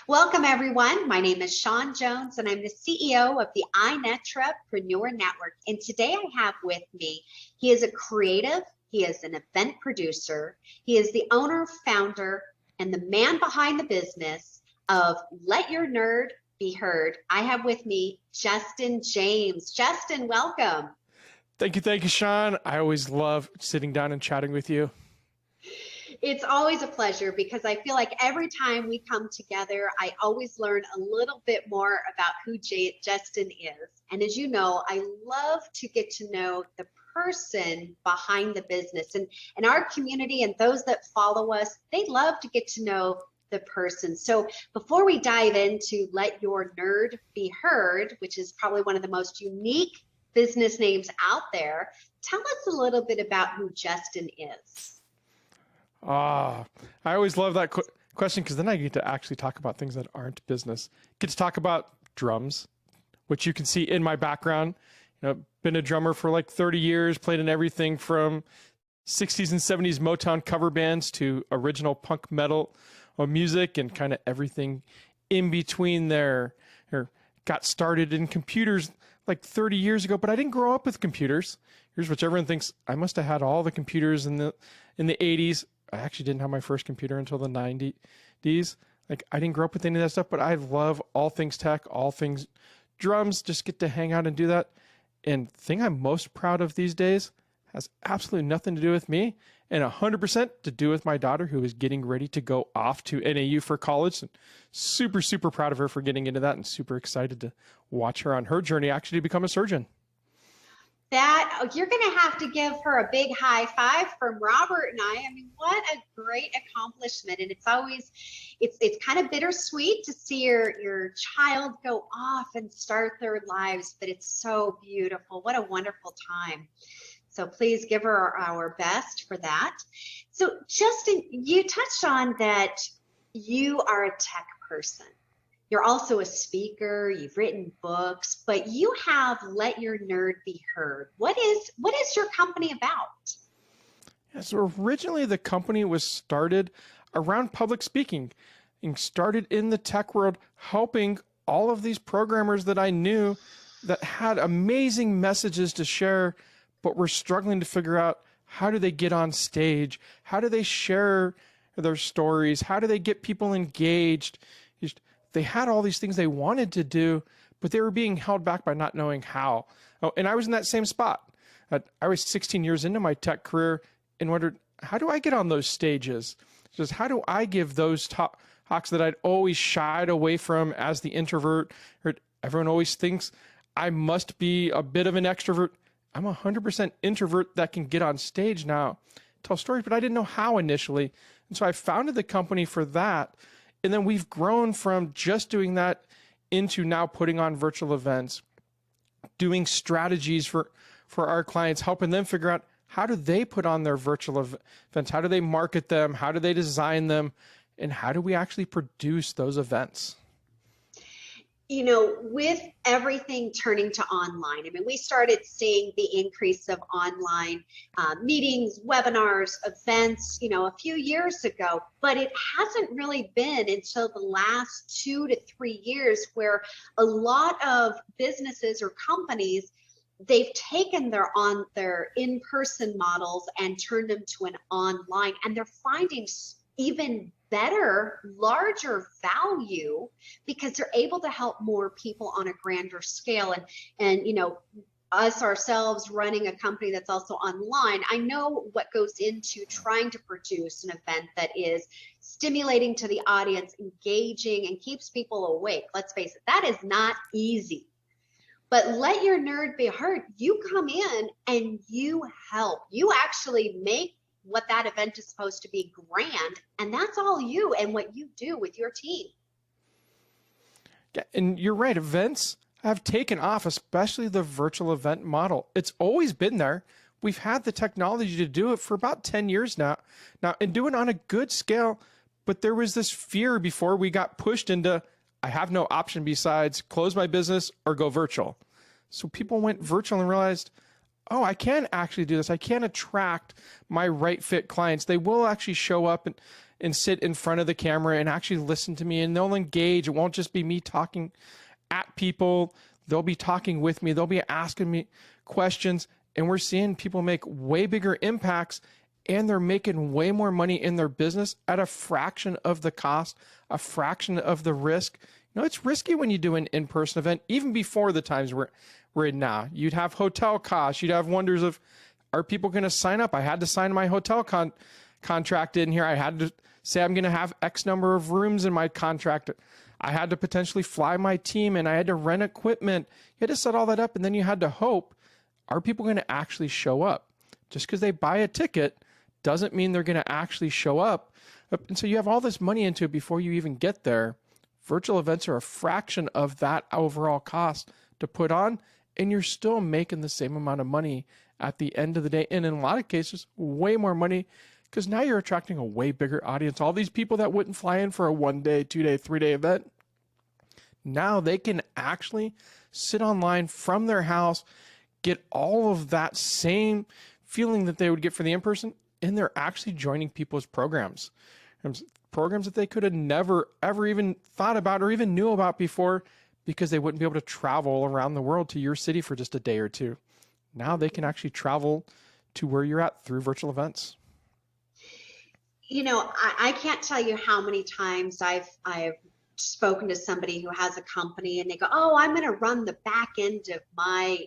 Welcome, everyone. My name is Sean Jones, and I'm the CEO of the iNetrapreneur Network. And today I have with me, he is a creative, he is an event producer, he is the owner, founder, and the man behind the business of Let Your Nerd Be Heard. I have with me Justin James. Justin, welcome. Thank you, Sean. I always love sitting down and chatting with you. It's always a pleasure because I feel like every time we come together, I always learn a little bit more about who Justin is. And as you know, I love to get to know the person behind the business. And our community and those that follow us, they love to get to know the person. So before we dive into Let Your Nerd Be Heard, which is probably one of the most unique business names out there, tell us a little bit about who Justin is. I always love that question because then I get to actually talk about things that aren't business. Get to talk about drums, which you can see in my background. Been a drummer for like 30 years, played in everything from 60s and 70s Motown cover bands to original punk metal music and kind of everything in between there. Got started in computers like 30 years ago, but I didn't grow up with computers. Here's what everyone thinks. I must have had all the computers in the 80s. I actually didn't have my first computer until the 90s. Like, I didn't grow up with any of that stuff, but I love all things tech, all things drums, just get to hang out and do that. And the thing I'm most proud of these days has absolutely nothing to do with me and 100% to do with my daughter, who is getting ready to go off to NAU for college. And super, super proud of her for getting into that and super excited to watch her on her journey actually to become a surgeon. That you're going to have to give her a big high five from Robert and I. I mean, what a great accomplishment. And it's always, it's kind of bittersweet to see your child go off and start their lives, but it's so beautiful. What a wonderful time. So please give her our best for that. So Justin, you touched on that you are a tech person. You're also a speaker, you've written books, but you have Let Your Nerd Be Heard. What is your company about? Yeah, so originally the company was started around public speaking and started in the tech world, helping all of these programmers that I knew that had amazing messages to share, but were struggling to figure out how do they get on stage? How do they share their stories? How do they get people engaged? They had all these things they wanted to do, but they were being held back by not knowing how. Oh, and I was in that same spot. I was 16 years into my tech career and wondered, how do I get on those stages? Just how do I give those talks that I'd always shied away from as the introvert? Everyone always thinks I must be a bit of an extrovert. I'm 100% introvert that can get on stage now, tell stories, but I didn't know how initially. And so I founded the company for that. And then we've grown from just doing that into now putting on virtual events, doing strategies for our clients, helping them figure out how do they put on their virtual events? How do they market them? How do they design them? And how do we actually produce those events? You know, with everything turning to online, I mean, we started seeing the increase of online meetings, webinars, events, a few years ago, but it hasn't really been until the last 2 to 3 years where a lot of businesses or companies, they've taken their in-person models and turned them to an online, and they're finding even better, larger value because they're able to help more people on a grander scale. And us ourselves running a company that's also online, I know what goes into trying to produce an event that is stimulating to the audience, engaging, and keeps people awake. Let's face it, that is not easy. But Let Your Nerd Be Heard, you come in and you help. You actually make what that event is supposed to be grand, and that's all you and what you do with your team. Yeah, and you're right, events have taken off, especially the virtual event model. It's always been there. We've had the technology to do it for about 10 years now, and do it on a good scale, but there was this fear before we got pushed into, I have no option besides close my business or go virtual. So people went virtual and realized, oh, I can actually do this. I can attract my right fit clients. They will actually show up and sit in front of the camera and actually listen to me, and they'll engage. It won't just be me talking at people. They'll be talking with me. They'll be asking me questions, and we're seeing people make way bigger impacts, and they're making way more money in their business at a fraction of the cost, a fraction of the risk. You know, it's risky when you do an in-person event, even before the times we're in now. You'd have hotel costs. You'd have wonders of, are people going to sign up? I had to sign my hotel contract in here. I had to say I'm going to have X number of rooms in my contract. I had to potentially fly my team, and I had to rent equipment. You had to set all that up, and then you had to hope, are people going to actually show up? Just because they buy a ticket doesn't mean they're going to actually show up. And so you have all this money into it before you even get there. Virtual events are a fraction of that overall cost to put on, and you're still making the same amount of money at the end of the day. And in a lot of cases, way more money, because now you're attracting a way bigger audience. All these people that wouldn't fly in for a 1 day, 2 day, 3 day event, now they can actually sit online from their house, get all of that same feeling that they would get for the in-person, and they're actually joining people's programs that they could have never, ever even thought about or even knew about before, because they wouldn't be able to travel around the world to your city for just a day or two. Now they can actually travel to where you're at through virtual events. You know, I can't tell you how many times I've spoken to somebody who has a company and they go, oh, I'm going to run the back end of my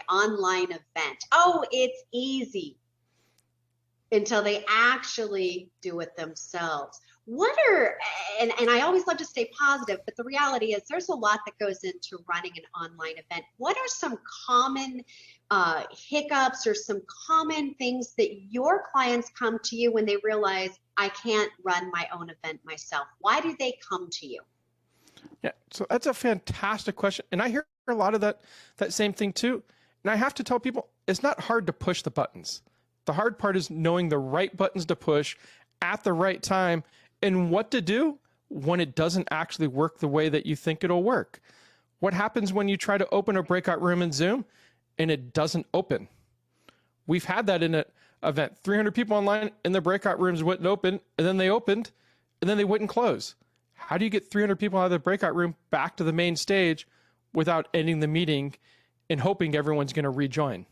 online event. Oh, it's easy. Until they actually do it themselves. And I always love to stay positive, but the reality is there's a lot that goes into running an online event. What are some common hiccups or some common things that your clients come to you when they realize I can't run my own event myself? Why do they come to you? Yeah, so that's a fantastic question. And I hear a lot of that same thing too. And I have to tell people, it's not hard to push the buttons. The hard part is knowing the right buttons to push at the right time and what to do when it doesn't actually work the way that you think it'll work. What happens when you try to open a breakout room in Zoom and it doesn't open? We've had that in an event. 300 people online and the breakout rooms wouldn't open, and then they opened and then they wouldn't close. How do you get 300 people out of the breakout room back to the main stage without ending the meeting and hoping everyone's going to rejoin?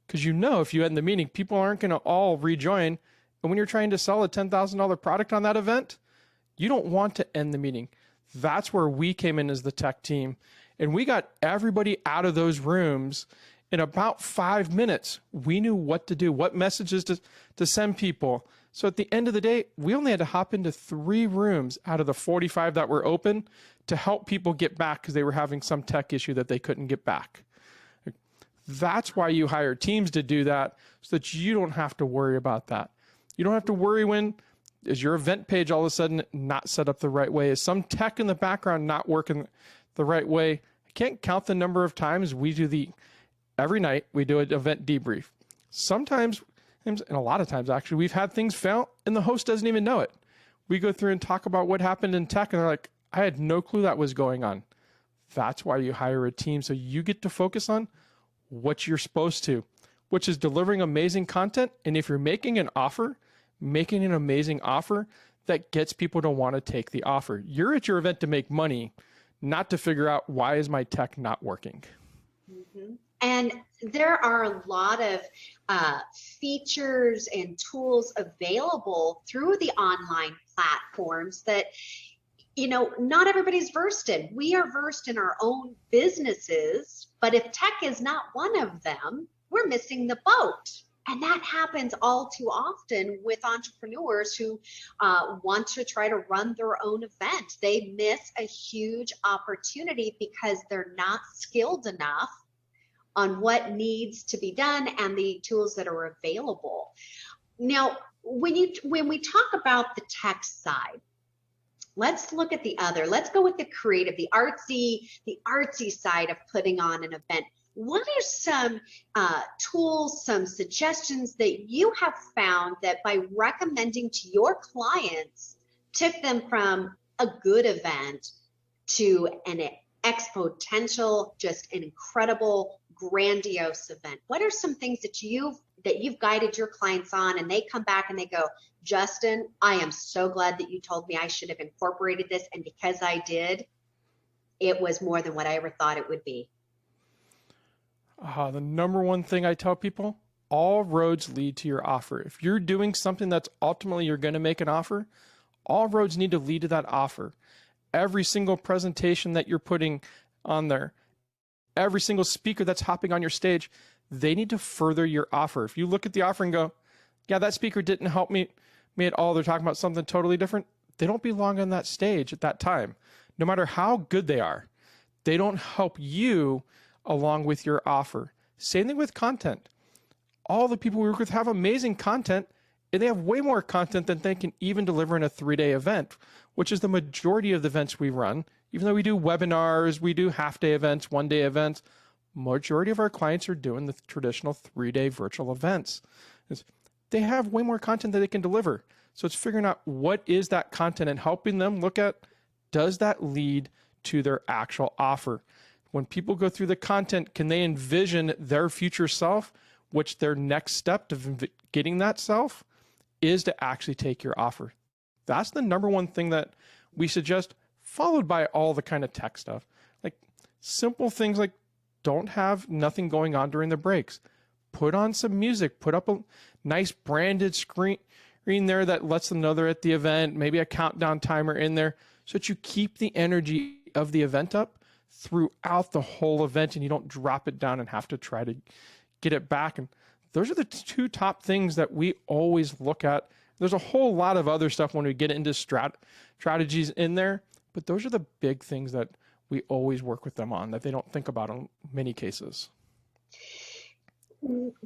Because you know, if you end the meeting, people aren't going to all rejoin. And when you're trying to sell a $10,000 product on that event, you don't want to end the meeting. That's where we came in as the tech team. And we got everybody out of those rooms in about 5 minutes. We knew what to do, what messages to send people. So at the end of the day, we only had to hop into 3 rooms out of the 45 that were open to help people get back because they were having some tech issue that they couldn't get back. That's why you hire teams to do that, so that you don't have to worry about that. You don't have to worry when is your event page all of a sudden not set up the right way? Is some tech in the background not working the right way? I can't count the number of times we do every night we do an event debrief. Sometimes, and a lot of times actually, we've had things fail and the host doesn't even know it. We go through and talk about what happened in tech and they're like, I had no clue that was going on. That's why you hire a team, so you get to focus on what you're supposed to, which is delivering amazing content. And if you're making an offer, making an amazing offer that gets people to want to take the offer. You're at your event to make money, not to figure out why is my tech not working. Mm-hmm. And there are a lot of features and tools available through the online platforms that, you know, not everybody's versed in. We are versed in our own businesses, but if tech is not one of them, we're missing the boat. And that happens all too often with entrepreneurs who want to try to run their own event. They miss a huge opportunity because they're not skilled enough on what needs to be done and the tools that are available. Now, when we talk about the tech side, let's look at the other. Let's go with the creative, the artsy side of putting on an event. What are some tools, some suggestions that you have found that by recommending to your clients took them from a good event to an exponential, just an incredible grandiose event, what are some things that you've guided your clients on, and they come back and they go, Justin, I am so glad that you told me I should have incorporated this, and because I did, it was more than what I ever thought it would be? The number one thing I tell people, all roads lead to your offer. If you're doing something that's ultimately you're going to make an offer, all roads need to lead to that offer. Every single presentation that you're putting on there, every single speaker that's hopping on your stage, they need to further your offer. If you look at the offer and go, yeah, that speaker didn't help me at all, they're talking about something totally different, they don't belong on that stage at that time. No matter how good they are, they don't help you along with your offer. Same thing with content. All the people we work with have amazing content, and they have way more content than they can even deliver in a 3-day event, which is the majority of the events we run. Even though we do webinars, we do half-day events, 1-day events, majority of our clients are doing the traditional 3-day virtual events. They have way more content that they can deliver. So it's figuring out what is that content and helping them look at, does that lead to their actual offer? When people go through the content, can they envision their future self, which their next step to getting that self is to actually take your offer? That's the number one thing that we suggest, followed by all the kind of tech stuff. Like simple things like don't have nothing going on during the breaks. Put on some music, put up a nice branded screen there that lets them know they're at the event, maybe a countdown timer in there so that you keep the energy of the event up throughout the whole event and you don't drop it down and have to try to get it back. And those are the two top things that we always look at. There's a whole lot of other stuff when we get into strategies in there, but those are the big things that we always work with them on that they don't think about in many cases.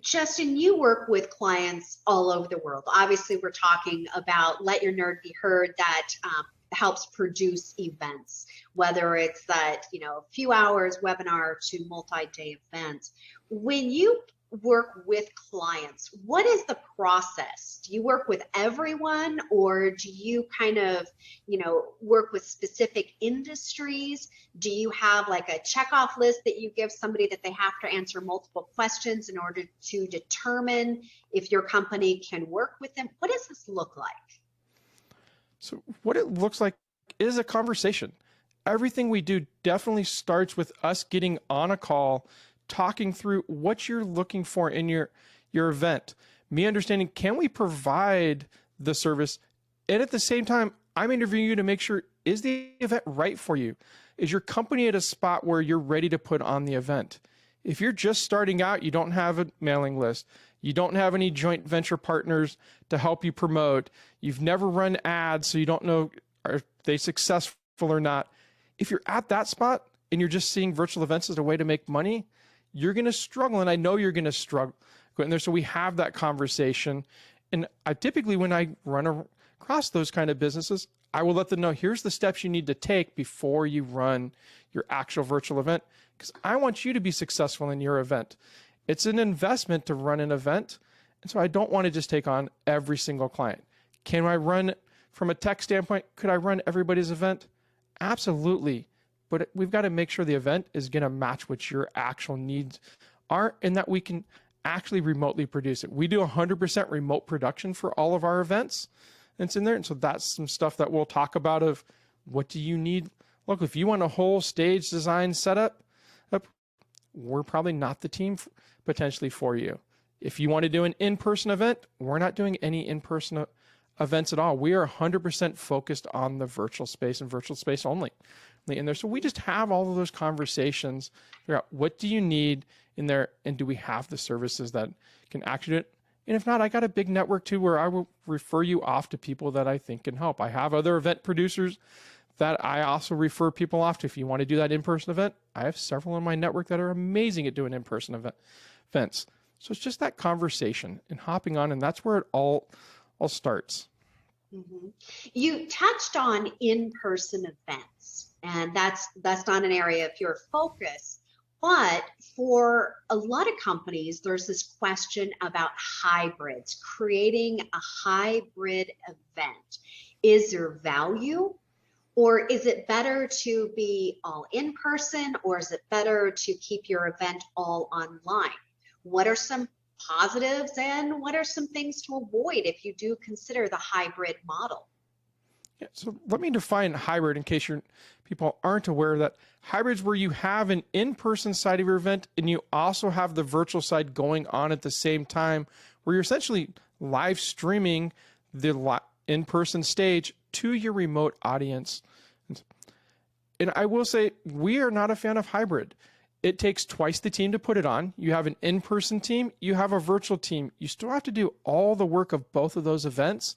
Justin, you work with clients all over the world. Obviously, we're talking about Let Your Nerd Be Heard that helps produce events, whether it's that, a few hours webinar to multi-day events. When you work with clients, what is the process? Do you work with everyone, or do you kind of, work with specific industries? Do you have like a checkoff list that you give somebody that they have to answer multiple questions in order to determine if your company can work with them? What does this look like? So what it looks like is a conversation. Everything we do definitely starts with us getting on a call, talking through what you're looking for in your event. Me understanding, can we provide the service? And at the same time, I'm interviewing you to make sure, is the event right for you? Is your company at a spot where you're ready to put on the event? If you're just starting out, you don't have a mailing list, you don't have any joint venture partners to help you promote, you've never run ads, so you don't know, are they successful or not? If you're at that spot and you're just seeing virtual events as a way to make money, you're going to struggle. And I know you're going to struggle in there. So we have that conversation. And I typically, when I run across those kind of businesses, I will let them know, here's the steps you need to take before you run your actual virtual event, because I want you to be successful in your event. It's an investment to run an event. And so I don't want to just take on every single client. Can I run from a tech standpoint? Could I run everybody's event? Absolutely. But we've got to make sure the event is going to match what your actual needs are and that we can actually remotely produce it. We do 100% remote production for all of our events. And it's in there. And so that's some stuff that we'll talk about of what do you need? Look, if you want a whole stage design setup, we're probably not the team potentially for you. If you want to do an in-person event, we're not doing any in-person events at all. We are 100% focused on the virtual space and virtual space only in there. So we just have all of those conversations, figure out what do you need in there, and do we have the services that can actually do it? And if not, I got a big network too where I will refer you off to people that I think can help. I have other event producers that I also refer people off to. If you want to do that in-person event, I have several in my network that are amazing at doing in-person events. So it's just that conversation and hopping on, and that's where it all starts. Mm-hmm. You touched on in-person events, and that's not an area of your focus. But for a lot of companies, there's this question about hybrids, creating a hybrid event. Is there value, Or is it better to be all in person, or is it better to keep your event all online? What are some positives and what are some things to avoid if you do consider the hybrid model? Yeah, so let me define hybrid in case people aren't aware that hybrids where you have an in-person side of your event and you also have the virtual side going on at the same time, where you're essentially live streaming the in-person stage to your remote audience. And I will say, we are not a fan of hybrid. It takes twice the team to put it on. You have an in-person team, you have a virtual team. You still have to do all the work of both of those events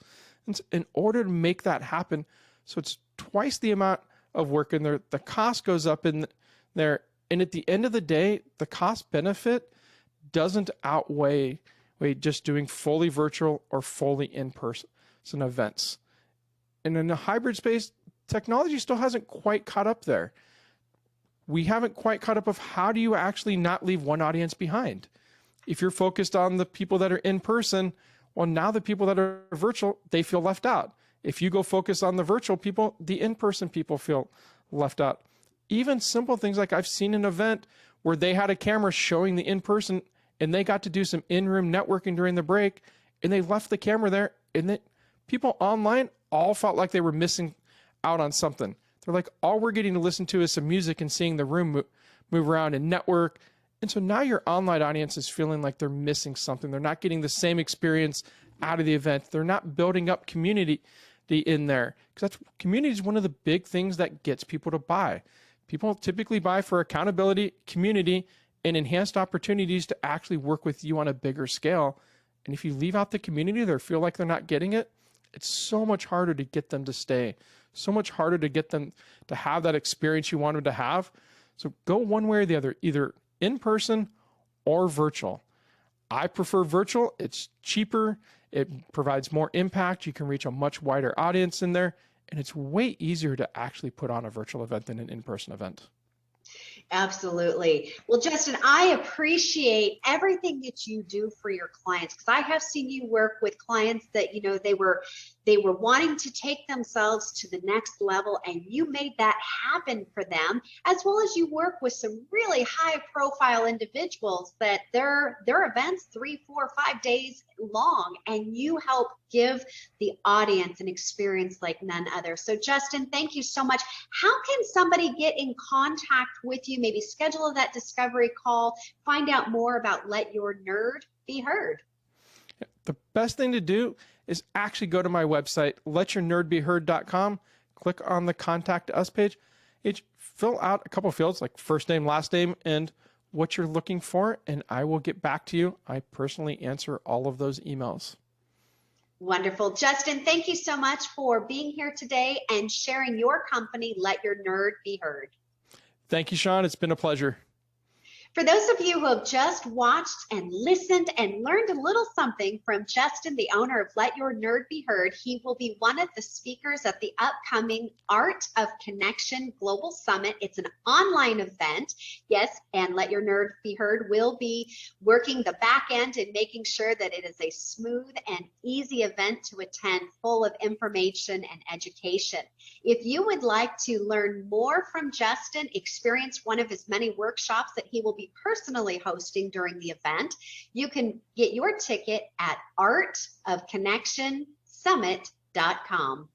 in order to make that happen. So it's twice the amount of work in there. The cost goes up in there. And at the end of the day, the cost benefit doesn't outweigh just doing fully virtual or fully in-person events. And in the hybrid space, technology still hasn't quite caught up there. We haven't quite caught up of how do you actually not leave one audience behind? If you're focused on the people that are in person, well, now the people that are virtual, they feel left out. If you go focus on the virtual people, the in-person people feel left out. Even simple things like I've seen an event where they had a camera showing the in-person and they got to do some in-room networking during the break and they left the camera there, and then people online all felt like they were missing out on something. They're like, all we're getting to listen to is some music and seeing the room move around and network. And so now your online audience is feeling like they're missing something. They're not getting the same experience out of the event. They're not building up community in there. Because community is one of the big things that gets people to buy. People typically buy for accountability, community, and enhanced opportunities to actually work with you on a bigger scale. And if you leave out the community, they feel like they're not getting it, it's so much harder to get them to stay. So much harder to get them to have that experience you want them to have. So go one way or the other, either in person or virtual. I prefer virtual. It's cheaper. It provides more impact. You can reach a much wider audience in there. And it's way easier to actually put on a virtual event than an in-person event. Absolutely. Well, Justin, I appreciate everything that you do for your clients, because I have seen you work with clients that, they were wanting to take themselves to the next level, and you made that happen for them, as well as you work with some really high profile individuals that their events 3, 4, 5 days long, and you help give the audience an experience like none other. So Justin, thank you so much. How can somebody get in contact with you, maybe schedule that discovery call, find out more about Let Your Nerd Be Heard? The best thing to do is actually go to my website, letyournerdbeheard.com, click on the Contact Us page. Fill out a couple of fields like first name, last name, and what you're looking for, and I will get back to you. I personally answer all of those emails. Wonderful. Justin, thank you so much for being here today and sharing your company, Let Your Nerd Be Heard. Thank you, Sean. It's been a pleasure. For those of you who have just watched and listened and learned a little something from Justin, the owner of Let Your Nerd Be Heard, he will be one of the speakers at the upcoming Art of Connection Global Summit. It's an online event. Yes, and Let Your Nerd Be Heard will be working the back end and making sure that it is a smooth and easy event to attend, full of information and education. If you would like to learn more from Justin, experience one of his many workshops that he will be personally hosting during the event, you can get your ticket at artofconnectionsummit.com.